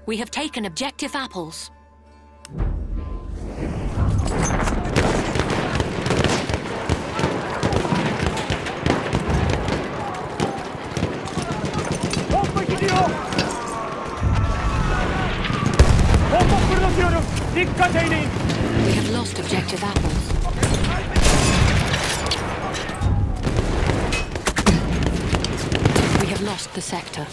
We have taken objective apples. Bomba gidiyor! Bomba fırlatıyorum! Dikkat eyleyin! We have lost objective apples. We have lost the sector.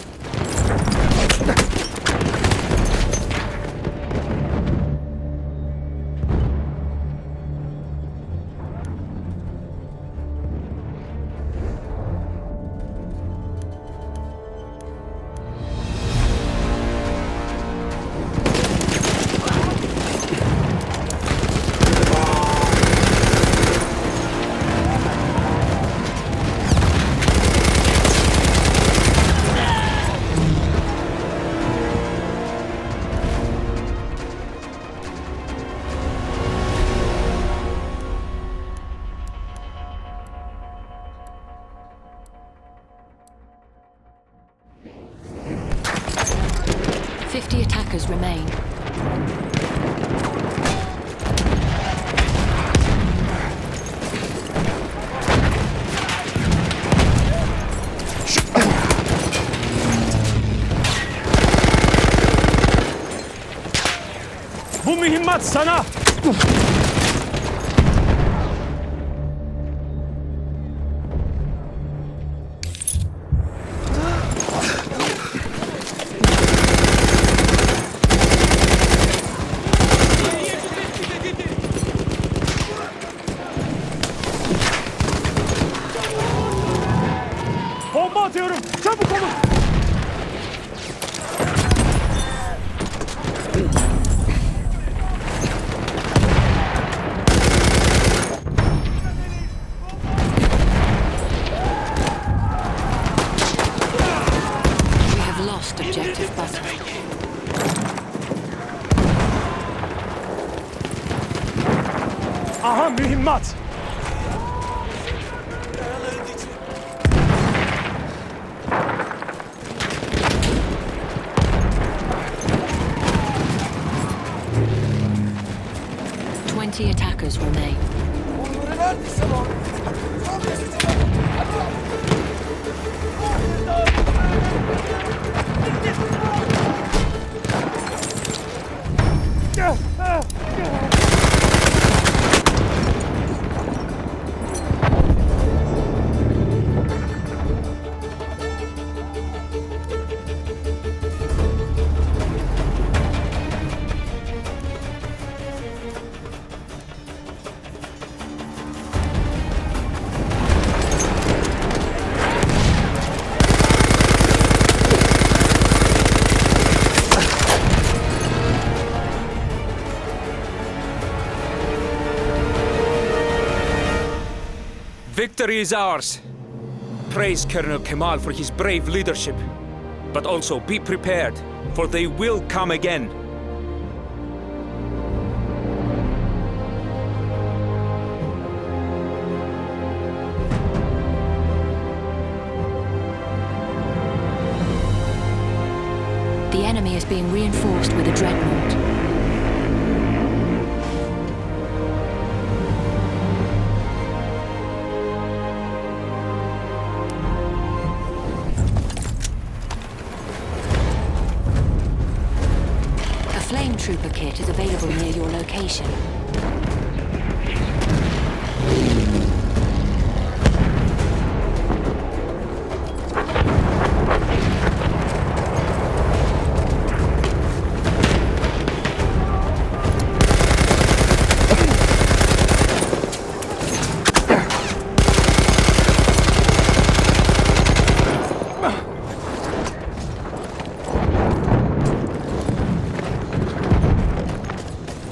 Attackers remain. Bu mühimmat sana! Bomba atıyorum! Çabuk olun! We have lost objective butter. Aha mühimmat! Attackers remain. Victory is ours. Praise Colonel Kemal for his brave leadership. But also be prepared, for they will come again. The enemy is being reinforced with a dreadnought. Flame Trooper kit is available near your location.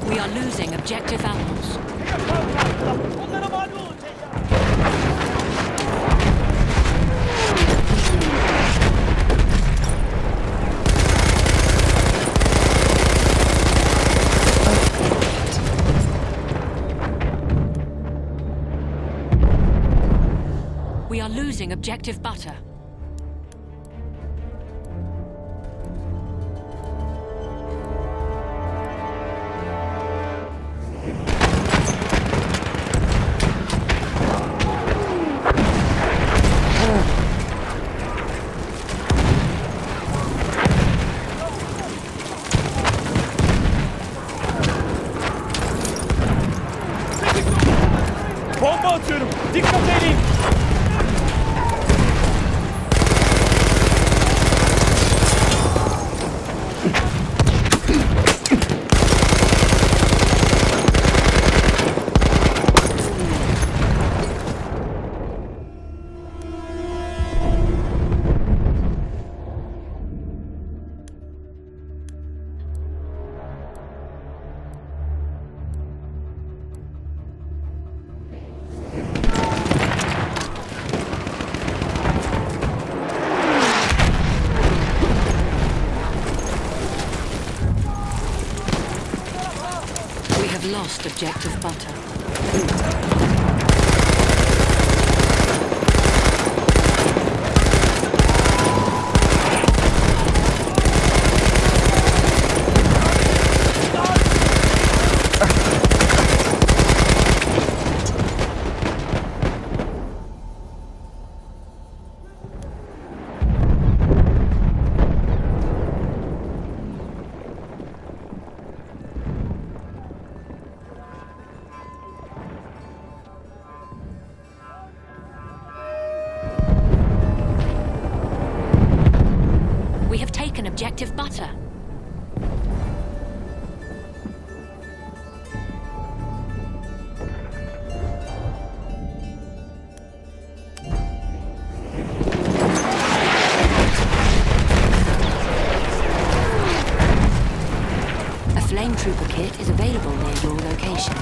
We are losing objective apples. We are losing objective butter. lost objective butter. We have taken objective butter. A flame trooper kit is available near your location.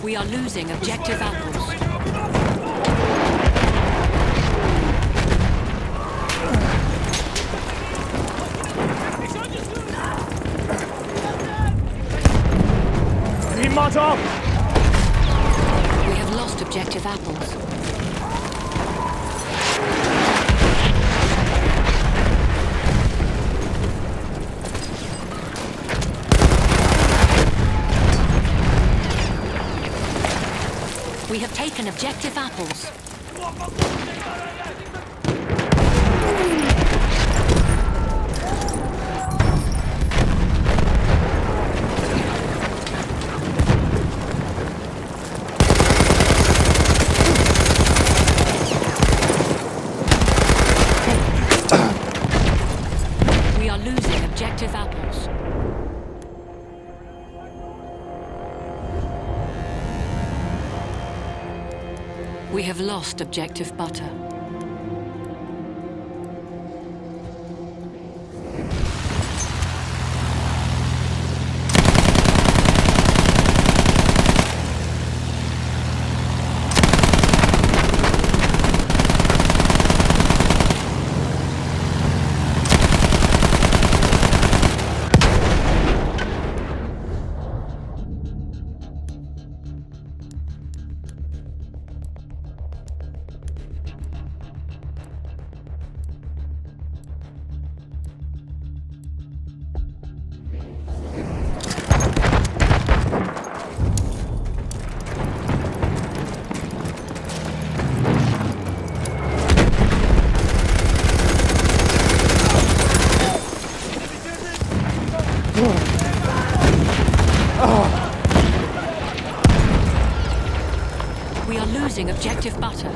We are losing objective apples. Mühimmat al! We have lost objective apples. We have taken objective apples. We are losing objective apples. We have lost objective butter. We are losing objective butter.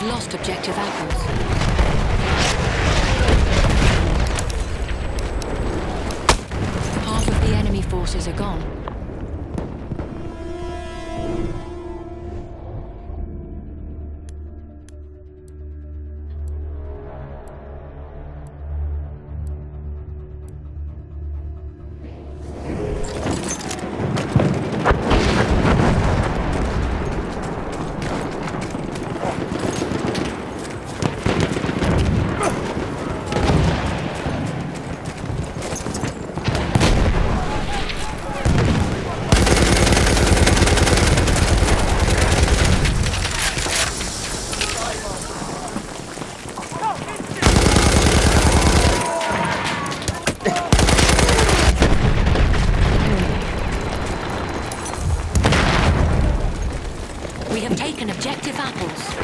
lost objective apples. Half of the enemy forces are gone. We have taken objective apples.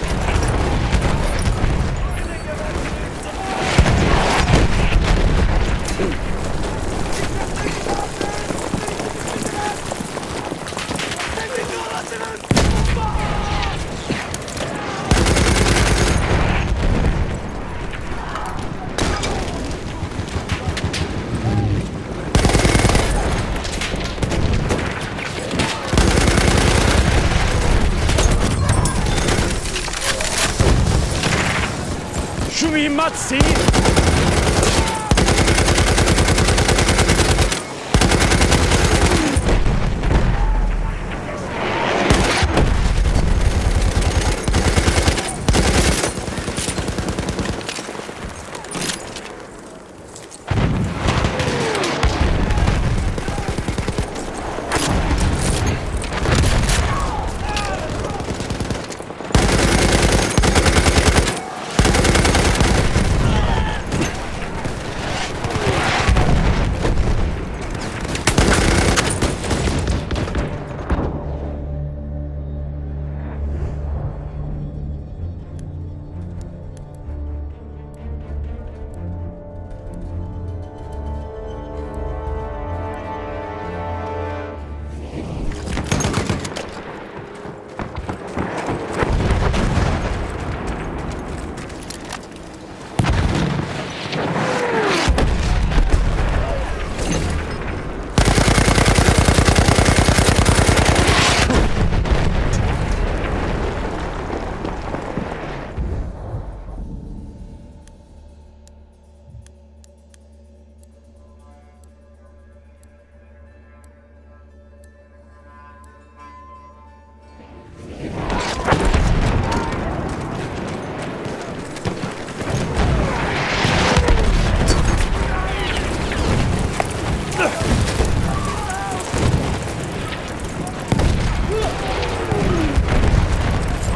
Şu mühimmat senin.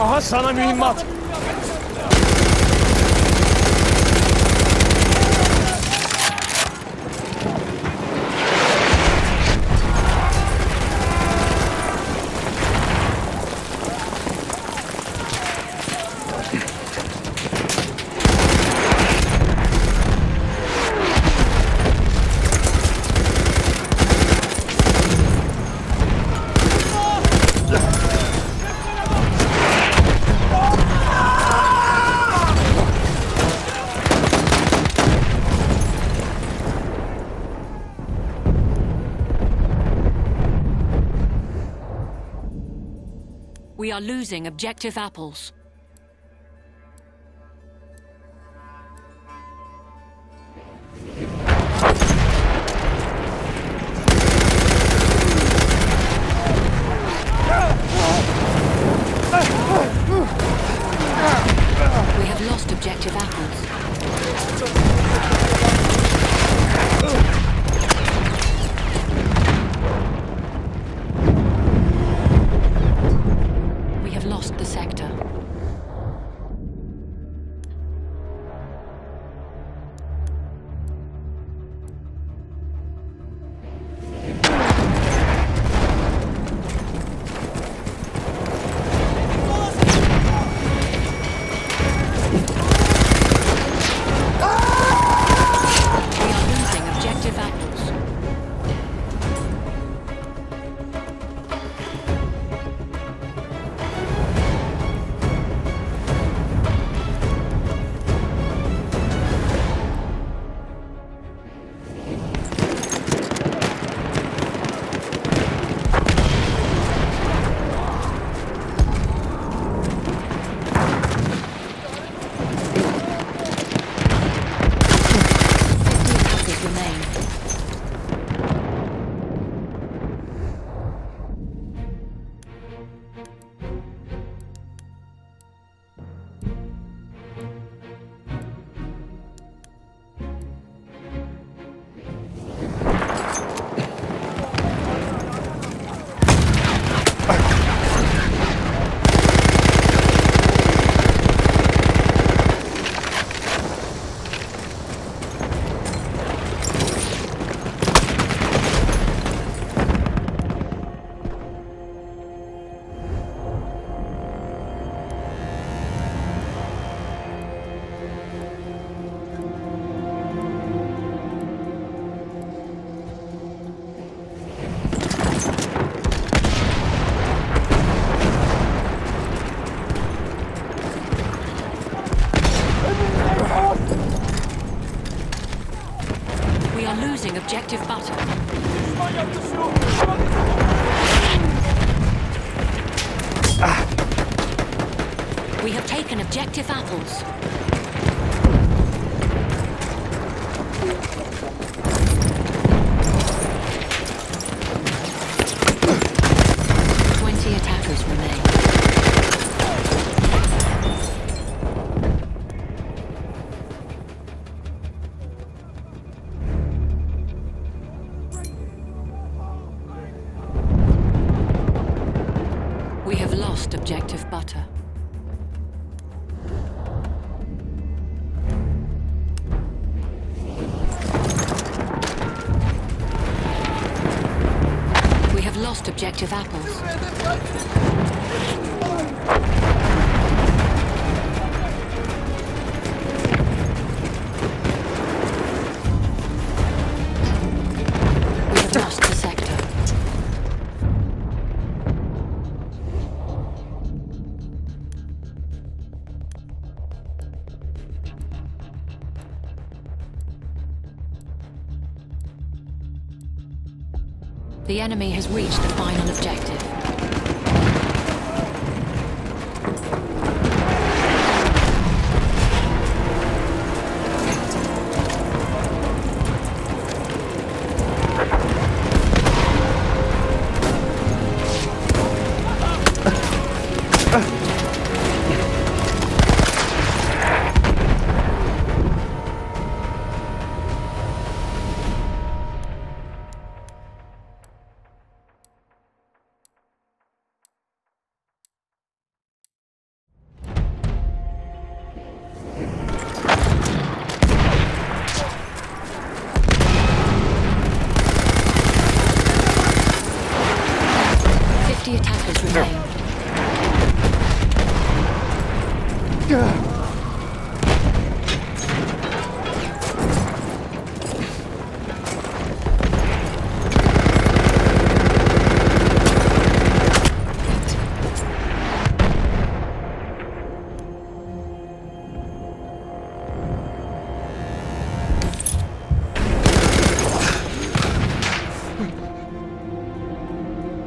Aha sana mühimmat. We are losing objective apples. We have lost objective apples. We have lost the sector. losing objective butter. We have taken objective apples. Attackers remain. We have lost objective butter. We have lost objective apples. We have lost the sector. The enemy has reached the final objective. The attackers remain.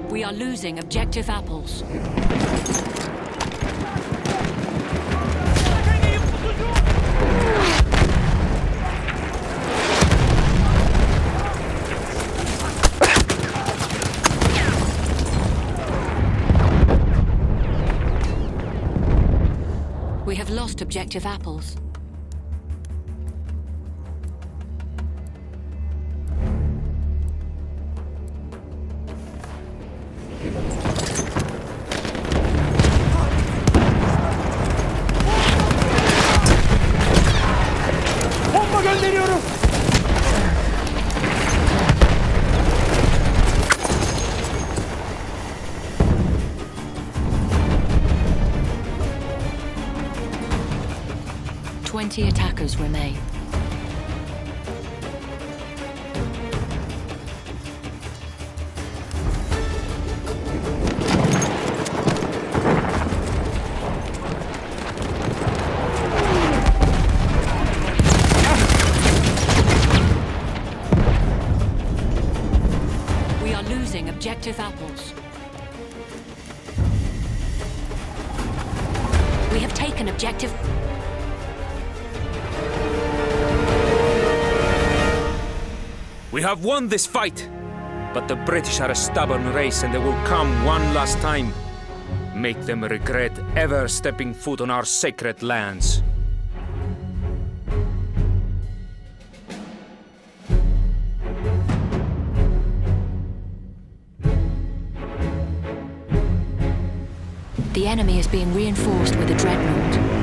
We are losing objective apples. We have lost objective apples. Bomba gönderiyorum. Twenty attackers remain. We are losing objective apples. We have taken objective. We have won this fight, but the British are a stubborn race and they will come one last time. Make them regret ever stepping foot on our sacred lands. The enemy is being reinforced with a dreadnought.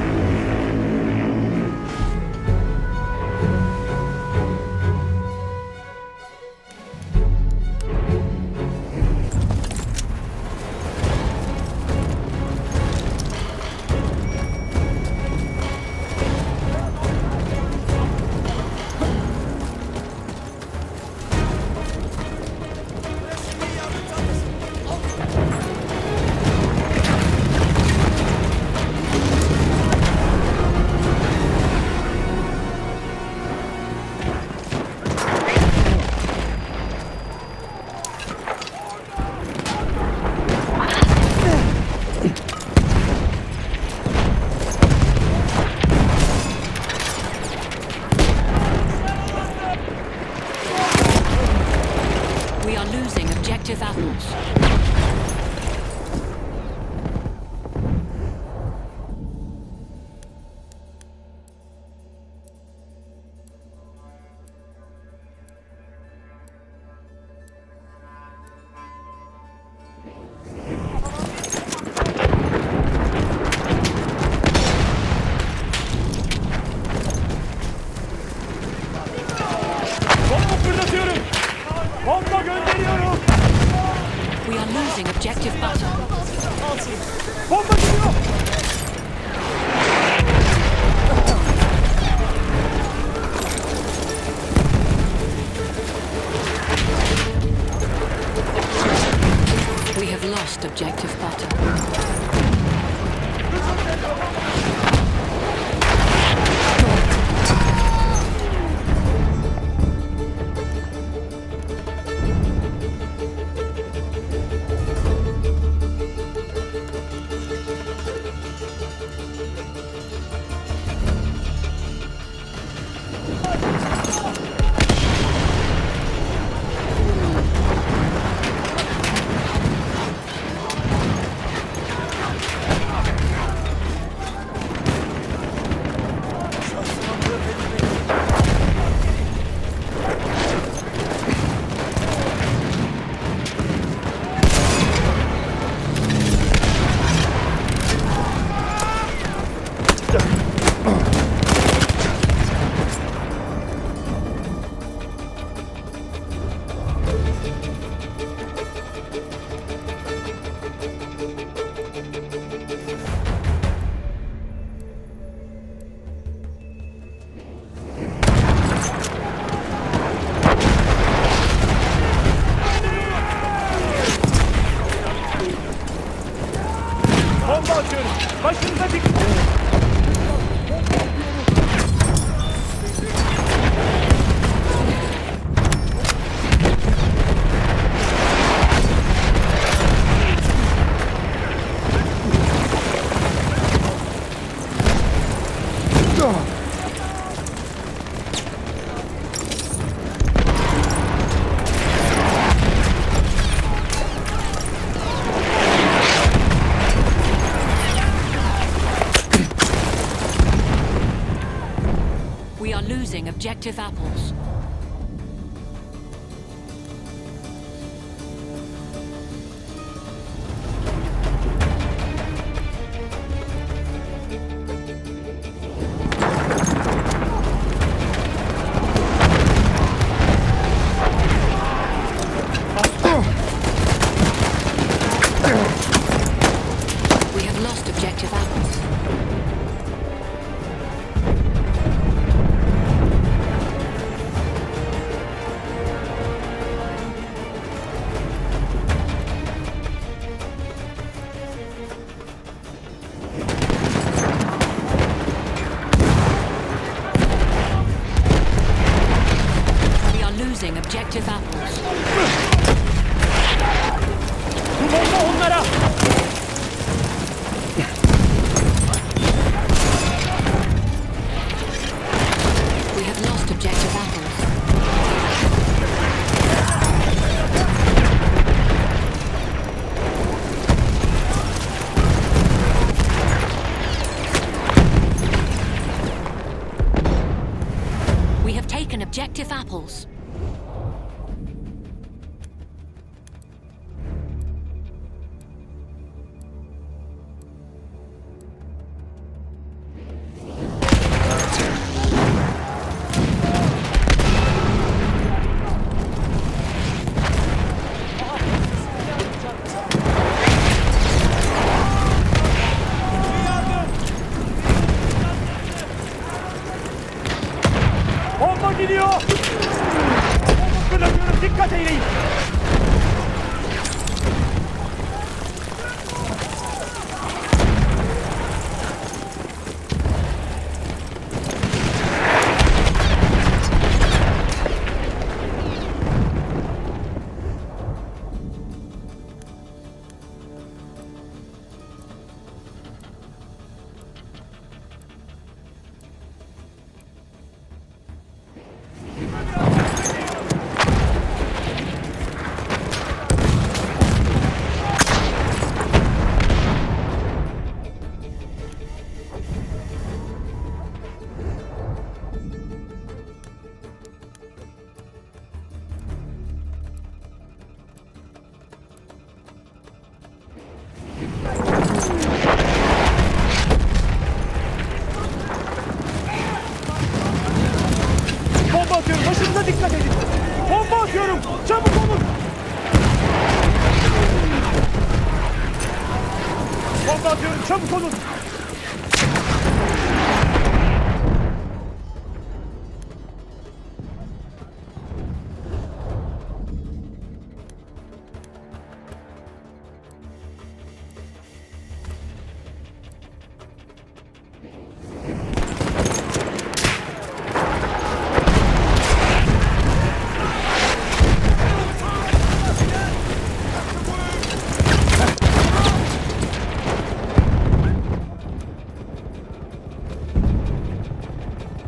objective butter. Bomba geliyor. We have lost objective butter. Bomba atıyorum. Başınıza dikkat edin. We are losing objective apples. We have lost objective apples. We are losing objective apples. Bu bomba onlara. We have lost objective apples. We have taken objective apples. Bomba geliyor. Bomba kullanıyorum. Dikkat eyleyin. Çabuk olun.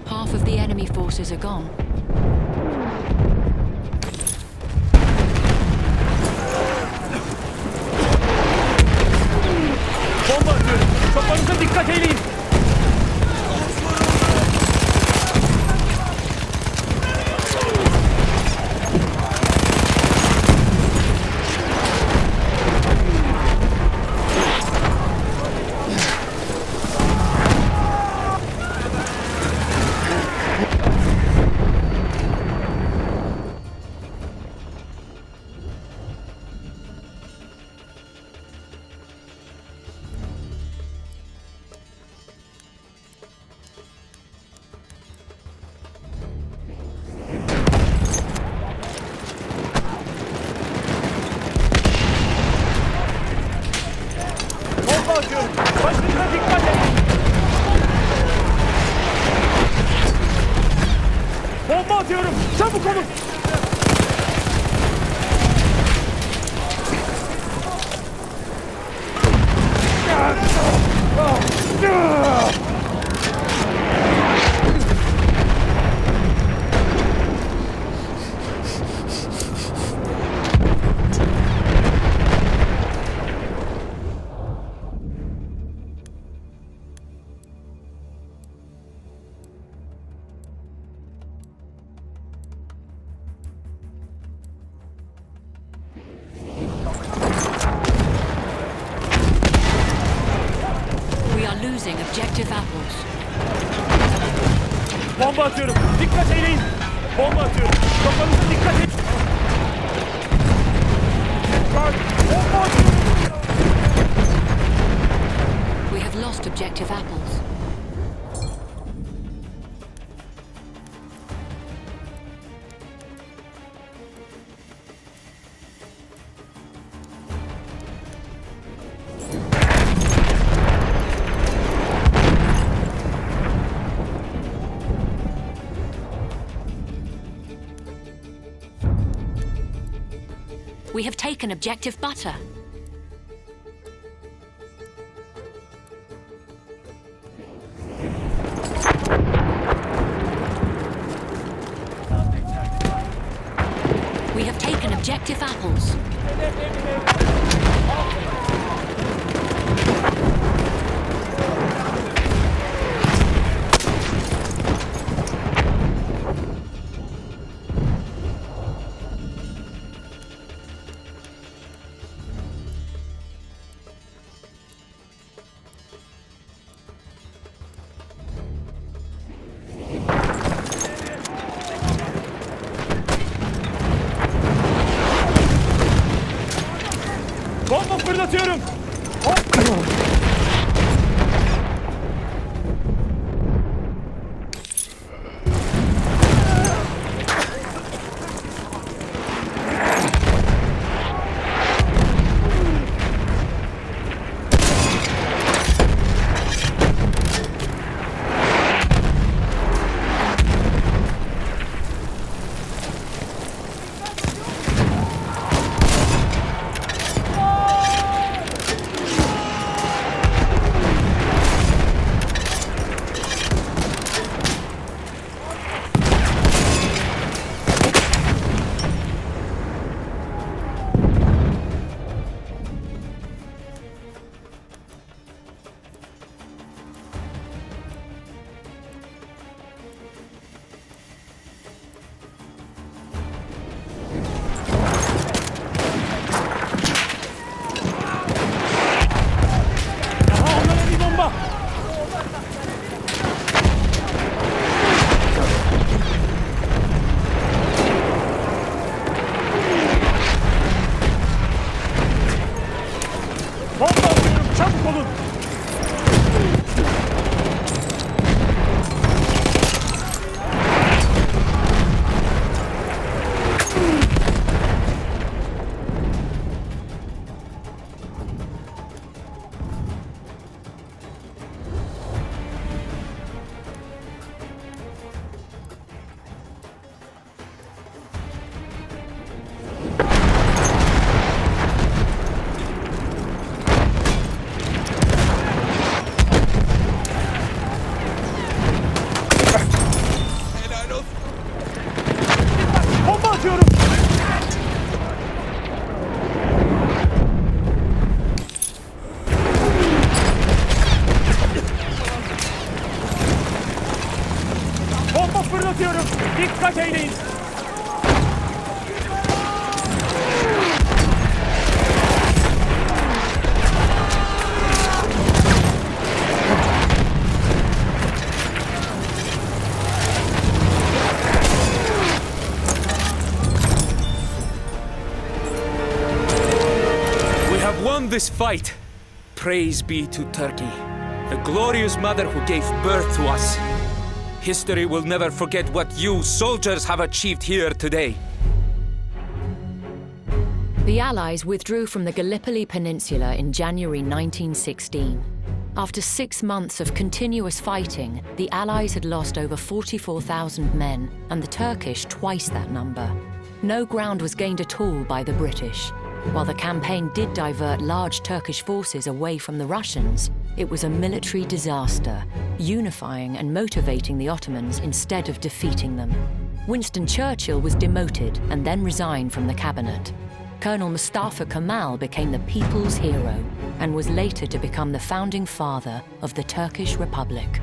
Half of the enemy forces are gone. Bomba atıyorum. Kafanıza dikkat eyleyin. Bomba atıyorum. Başınıza dikkat edin. Bomba atıyorum. Çabuk olun. We are losing objective apples. Bomba atıyorum. Dikkat eyleyin. Bomba atıyorum. Kafanıza dikkat edin. Bomba atıyorum. We have lost objective apples. We have taken objective butter. We have taken objective apples. Bomba fırlatıyorum. Nişan atıyorum. Dikkat eyleyin. We have won this fight. Praise be to Turkey, the glorious mother who gave birth to us. History will never forget what you soldiers have achieved here today. The Allies withdrew from the Gallipoli Peninsula in January 1916. After 6 months of continuous fighting, the Allies had lost over 44,000 men, and the Turkish twice that number. No ground was gained at all by the British. While the campaign did divert large Turkish forces away from the Russians, it was a military disaster, unifying and motivating the Ottomans instead of defeating them. Winston Churchill was demoted and then resigned from the cabinet. Colonel Mustafa Kemal became the people's hero and was later to become the founding father of the Turkish Republic.